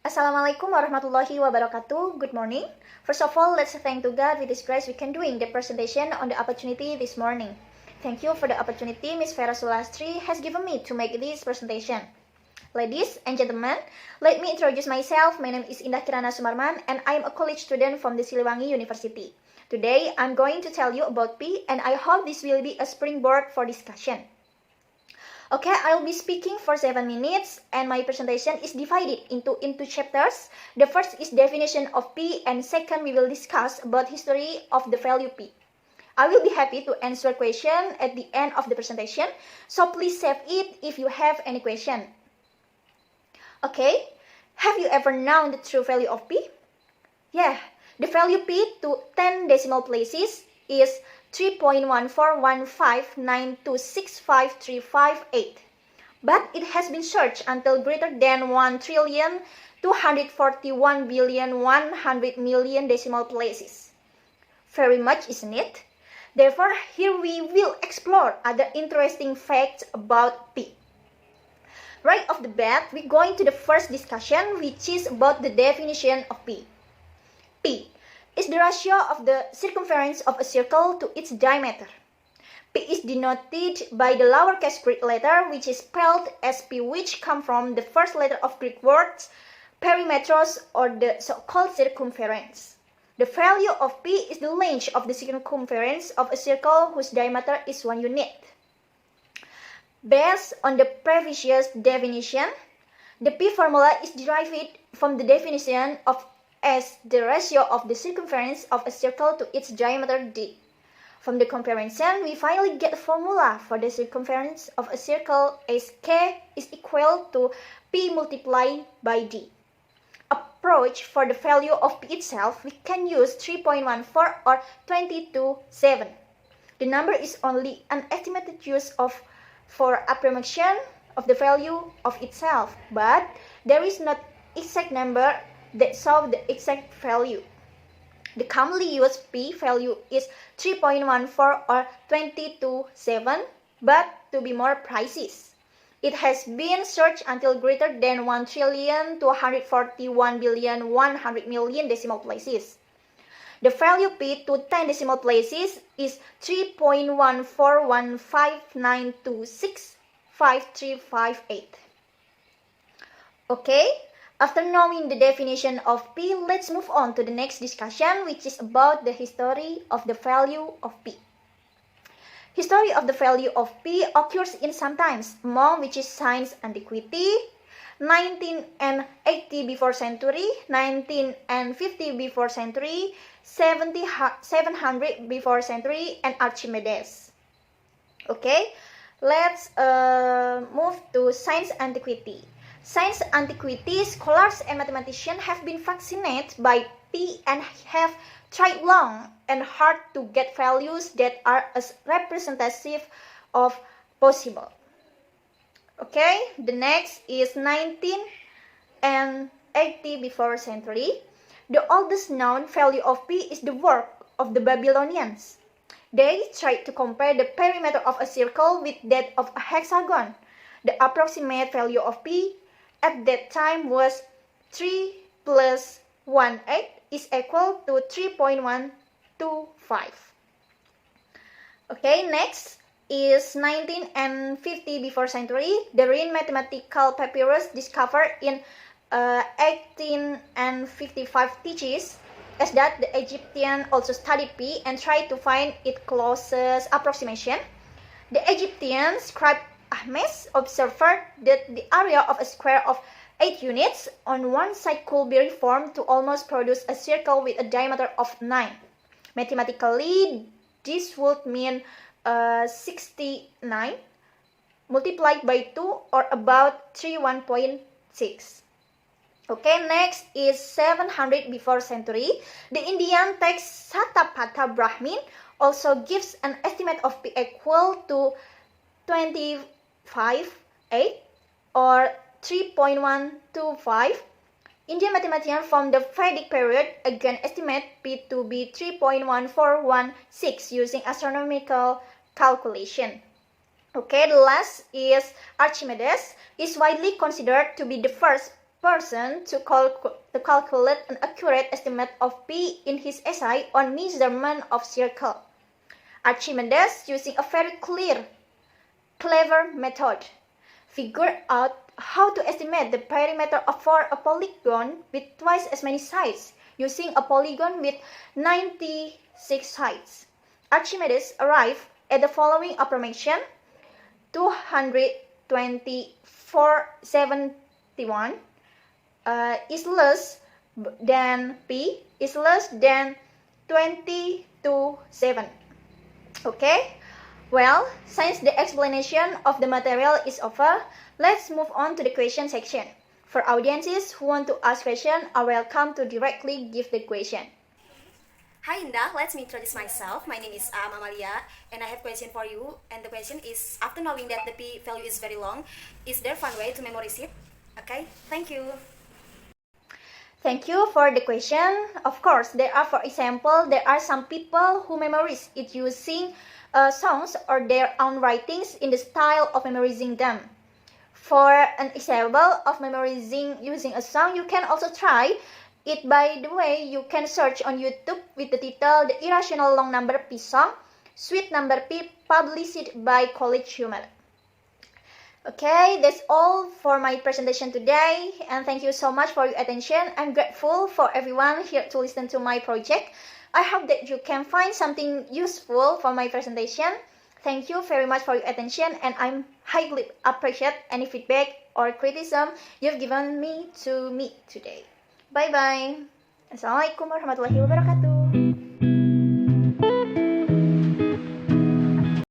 Assalamualaikum warahmatullahi wabarakatuh. Good morning. First of all, let's thank to God with His grace we can doing the presentation on the opportunity this morning. Thank you for the opportunity Ms. Vera Sulastri has given me to make this presentation. Ladies and gentlemen, let me introduce myself. My name is Indah Kirana Sumarman and I am a college student from the Siliwangi University. Today, I'm going to tell you about P and I hope this will be a springboard for discussion. Okay, I'll be speaking for 7 minutes and my presentation is divided into chapters. The first is definition of P and second we will discuss about history of the value P. I will be happy to answer question at the end of the presentation, so please save it if you have any question. Okay, have you ever known the true value of P? Yeah, the value P to 10 decimal places is 3.14159265358. But it has been searched until greater than 1,241,100,000,000 decimal places. Very much, isn't it? Therefore, here we will explore other interesting facts about P. Right off the bat, we're going to the first discussion, which is about the definition of P. P is the ratio of the circumference of a circle to its diameter. P is denoted by the lowercase Greek letter, which is spelled as P, which come from the first letter of Greek words, perimetros, or the so-called circumference. The value of P is the length of the circumference of a circle whose diameter is 1 unit. Based on the previous definition, the P formula is derived from the definition of as the ratio of the circumference of a circle to its diameter d. From the comparison, we finally get a formula for the circumference of a circle as k is equal to P multiplied by d. Approach for the value of P itself, we can use 3.14 or 22.7. The number is only an estimated use for approximation of the value of itself, but there is not exact number that solve the exact value. The commonly used P value is 3.14 or 22.7, but to be more precise, it has been searched until greater than 1,241,100,000,000 decimal places. The value P to 10 decimal places is 3.14159265358. Okay? After knowing the definition of P, let's move on to the next discussion, which is about the history of the value of P. History of the value of P occurs in some times, among which is since antiquity, 1980 before century, 1950 before century, 700 before century, and Archimedes. Okay, let's move to since antiquity. Since antiquity, scholars and mathematicians have been fascinated by P and have tried long and hard to get values that are as representative of possible. Okay, the next is 1980 before century. The oldest known value of P is the work of the Babylonians. They tried to compare the perimeter of a circle with that of a hexagon. The approximate value of P at that time was 3 plus 1/8 is equal to 3.125. Okay, next is 1950 before century. The Rhind mathematical papyrus discovered in 1855 teaches as that the Egyptian also studied P and tried to find its closest approximation. The Egyptian scribe Ahmes observed that the area of a square of 8 units on one side could be reformed to almost produce a circle with a diameter of 9. Mathematically, this would mean 69 multiplied by 2 or about 31.6. Okay, next is 700 before century. The Indian text Satapatha Brahmin also gives an estimate of P equal to 25.8 or 3.125. Indian mathematicians from the Vedic period again estimate P to be 3.1416 using astronomical calculation. Okay, the last is Archimedes, is widely considered to be the first person to calculate an accurate estimate of P in his essay on measurement of circle. Archimedes, using a very clever method, figured out how to estimate the perimeter for a polygon with twice as many sides, using a polygon with 96 sides. Archimedes arrived at the following approximation: 224.71 is less than P is less than 22.7. Okay, well, since the explanation of the material is over, let's move on to the question section. For audiences who want to ask questions are welcome to directly give the question. Hi Indah, let me introduce myself. My name is Amalia and I have a question for you. And the question is, after knowing that the P value is very long, is there a fun way to memorize it? Okay, thank you. Thank you for the question. Of course, there are some people who memorize it using songs or their own writings in the style of memorizing them. For an example of memorizing using a song, you can also try it by the way you can search on YouTube with the title The Irrational Long Number P Song, Suite Number P, published by College Humor. Okay, that's all for my presentation today, and thank you so much for your attention. I'm grateful for everyone here to listen to my project. I hope that you can find something useful for my presentation. Thank you very much for your attention, and I'm highly appreciate any feedback or criticism you've given me today. Bye-bye. Assalamualaikum warahmatullahi wabarakatuh.